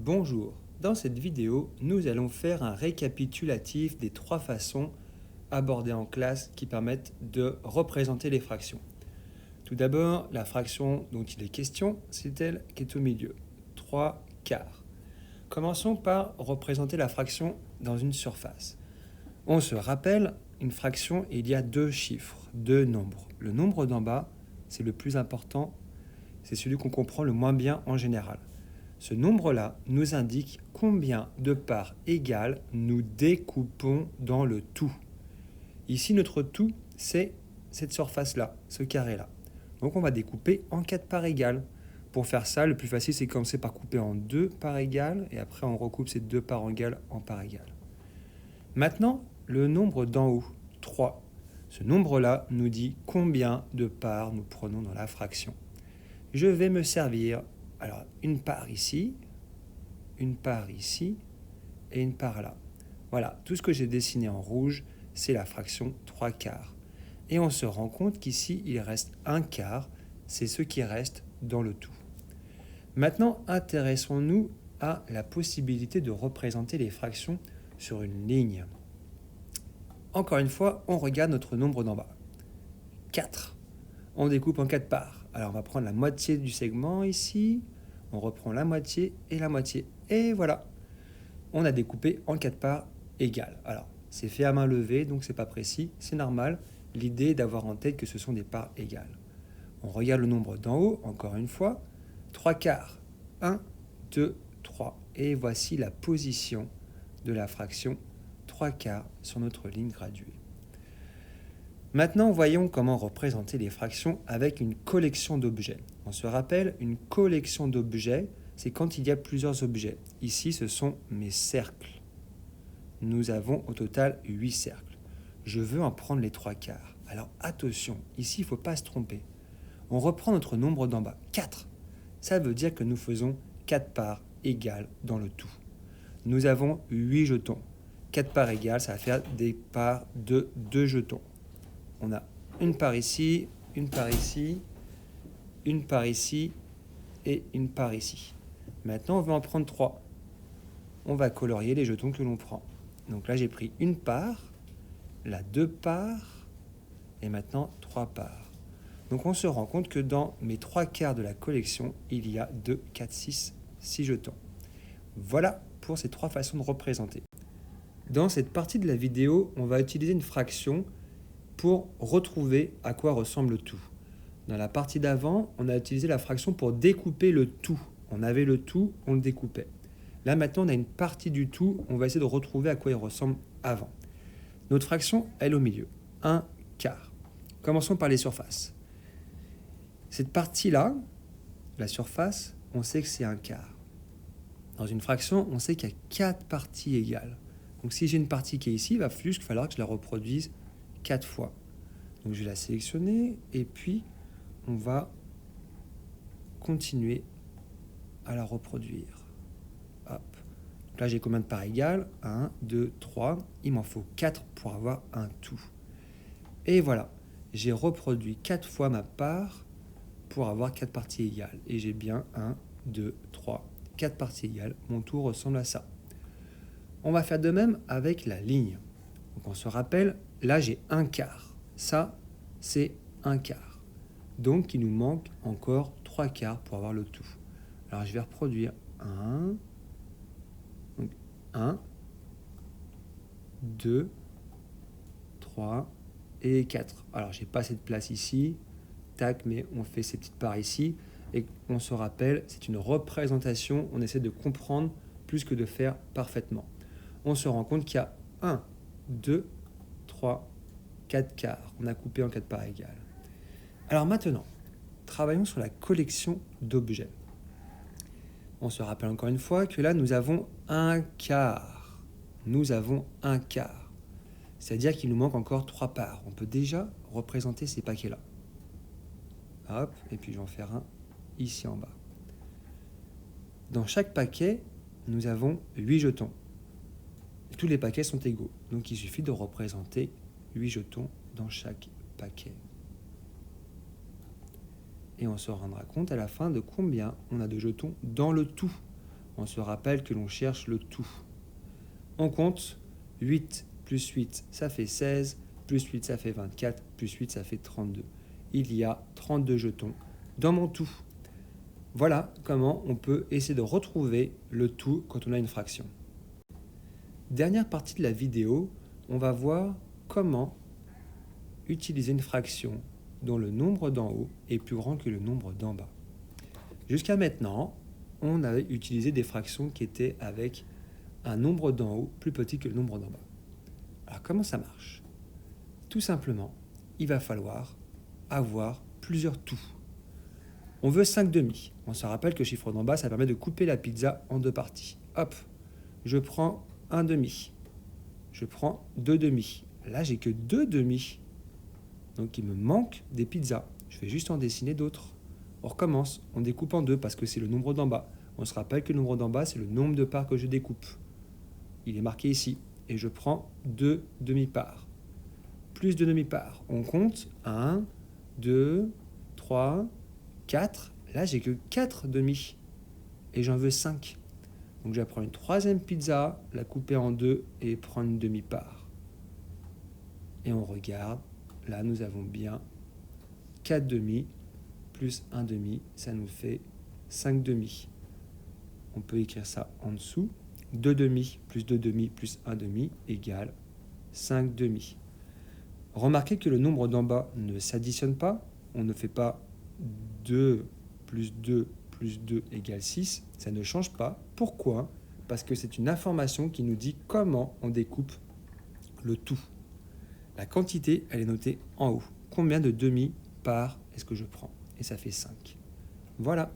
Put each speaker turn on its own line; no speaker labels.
Bonjour, dans cette vidéo, nous allons faire un récapitulatif des 3 façons abordées en classe qui permettent de représenter les fractions. Tout d'abord, la fraction dont il est question, c'est elle qui est au milieu, 3/4. Commençons par représenter la fraction dans une surface. On se rappelle, une fraction, il y a 2 chiffres, 2 nombres. Le nombre d'en bas, c'est le plus important, c'est celui qu'on comprend le moins bien en général. Ce nombre-là nous indique combien de parts égales nous découpons dans le tout. Ici, notre tout, c'est cette surface-là, ce carré-là. Donc on va découper en 4 parts égales. Pour faire ça, le plus facile, c'est commencer par couper en 2 parts égales, et après on recoupe ces 2 parts égales en parts égales. Maintenant, le nombre d'en haut, 3. Ce nombre-là nous dit combien de parts nous prenons dans la fraction. Je vais me servir alors une part ici, une part ici et une part là. Voilà, tout ce que j'ai dessiné en rouge, c'est la fraction 3/4. Et on se rend compte qu'ici, il reste 1/4, c'est ce qui reste dans le tout. Maintenant, intéressons-nous à la possibilité de représenter les fractions sur une ligne. Encore une fois, on regarde notre nombre d'en bas. 4. On découpe en 4 parts. Alors on va prendre la moitié du segment ici, on reprend la moitié, et voilà. On a découpé en 4 parts égales. Alors, c'est fait à main levée, donc c'est pas précis, c'est normal. L'idée est d'avoir en tête que ce sont des parts égales. On regarde le nombre d'en haut, encore une fois. 3/4. 1, 2, 3. Et voici la position de la fraction 3/4 sur notre ligne graduée. Maintenant, voyons comment représenter les fractions avec une collection d'objets. On se rappelle, une collection d'objets, c'est quand il y a plusieurs objets. Ici, ce sont mes cercles. Nous avons au total 8 cercles. Je veux en prendre les 3/4. Alors attention, ici, il ne faut pas se tromper. On reprend notre nombre d'en bas, 4. Ça veut dire que nous faisons 4 parts égales dans le tout. Nous avons 8 jetons. 4 parts égales, ça va faire des parts de 2 jetons. On a une part ici, une part ici, une part ici et une part ici. Maintenant, on va en prendre 3. On va colorier les jetons que l'on prend. Donc là, j'ai pris une part, là 2 parts et maintenant 3 parts. Donc on se rend compte que dans mes 3/4 de la collection, il y a 2, 4, 6 jetons. Voilà pour ces 3 façons de représenter. Dans cette partie de la vidéo, on va utiliser une fraction pour retrouver à quoi ressemble le tout. Dans la partie d'avant, on a utilisé la fraction pour découper le tout. On avait le tout, on le découpait. Là maintenant, on a une partie du tout, on va essayer de retrouver à quoi il ressemble avant. Notre fraction, elle est au milieu, 1/4. Commençons par les surfaces. Cette partie-là, la surface, on sait que c'est 1/4. Dans une fraction, on sait qu'il y a 4 parties égales. Donc si j'ai une partie qui est ici, il va juste falloir que je la reproduise 4 fois. Donc je vais la sélectionner et puis on va continuer à la reproduire. Hop. Donc là j'ai combien de parts égales? 1, 2, 3. Il m'en faut 4 pour avoir un tout. Et voilà, j'ai reproduit 4 fois ma part pour avoir 4 parties égales. Et j'ai bien 1, 2, 3, 4 parties égales. Mon tout ressemble à ça. On va faire de même avec la ligne. Donc on se rappelle, là j'ai 1/4. Ça, c'est 1/4. Donc il nous manque encore 3/4 pour avoir le tout. Alors je vais reproduire 1, donc 1, 2, 3 et 4. Alors j'ai pas assez de place ici, tac, mais on fait ces petites parts ici. Et on se rappelle, c'est une représentation, on essaie de comprendre plus que de faire parfaitement. On se rend compte qu'il y a 1, 2, 3, 4/4. On a coupé en 4 parts égales. Alors maintenant, travaillons sur la collection d'objets. On se rappelle encore une fois que là, nous avons 1/4. Nous avons 1/4. C'est-à-dire qu'il nous manque encore 3 parts. On peut déjà représenter ces paquets-là. Hop, et puis je vais en faire un ici en bas. Dans chaque paquet, nous avons 8 jetons. Tous les paquets sont égaux. Donc il suffit de représenter 8 jetons dans chaque paquet. Et on se rendra compte à la fin de combien on a de jetons dans le tout. On se rappelle que l'on cherche le tout. On compte 8 plus 8, ça fait 16, plus 8, ça fait 24, plus 8, ça fait 32. Il y a 32 jetons dans mon tout. Voilà comment on peut essayer de retrouver le tout quand on a une fraction. Dernière partie de la vidéo, on va voir comment utiliser une fraction dont le nombre d'en haut est plus grand que le nombre d'en bas. Jusqu'à maintenant, on avait utilisé des fractions qui étaient avec un nombre d'en haut plus petit que le nombre d'en bas. Alors comment ça marche? Tout simplement, il va falloir avoir plusieurs tout. On veut 5 demi. On se rappelle que le chiffre d'en bas, ça permet de couper la pizza en deux parties. Hop, je prends un demi. Je prends 2 demi. Là, j'ai que 2 demi. Donc, il me manque des pizzas. Je vais juste en dessiner d'autres. On recommence. On découpe en deux parce que c'est le nombre d'en bas. On se rappelle que le nombre d'en bas, c'est le nombre de parts que je découpe. Il est marqué ici. Et je prends 2 demi-parts. Plus de demi-parts. On compte 1, 2, 3, 4. Là, j'ai que 4 demi. Et j'en veux 5. Donc, je vais prendre une troisième pizza, la couper en deux et prendre une demi-part. Et on regarde. Là, nous avons bien 4 demi plus 1 demi. Ça nous fait 5 demi. On peut écrire ça en dessous. 2 demi plus 2 demi plus 1 demi égale 5 demi. Remarquez que le nombre d'en bas ne s'additionne pas. On ne fait pas 2 plus 2 plus 2 égale 6. Ça ne change pas. Pourquoi? Parce que c'est une information qui nous dit comment on découpe le tout. La quantité, elle est notée en haut. Combien de demi-parts est-ce que je prends? Et ça fait 5. Voilà.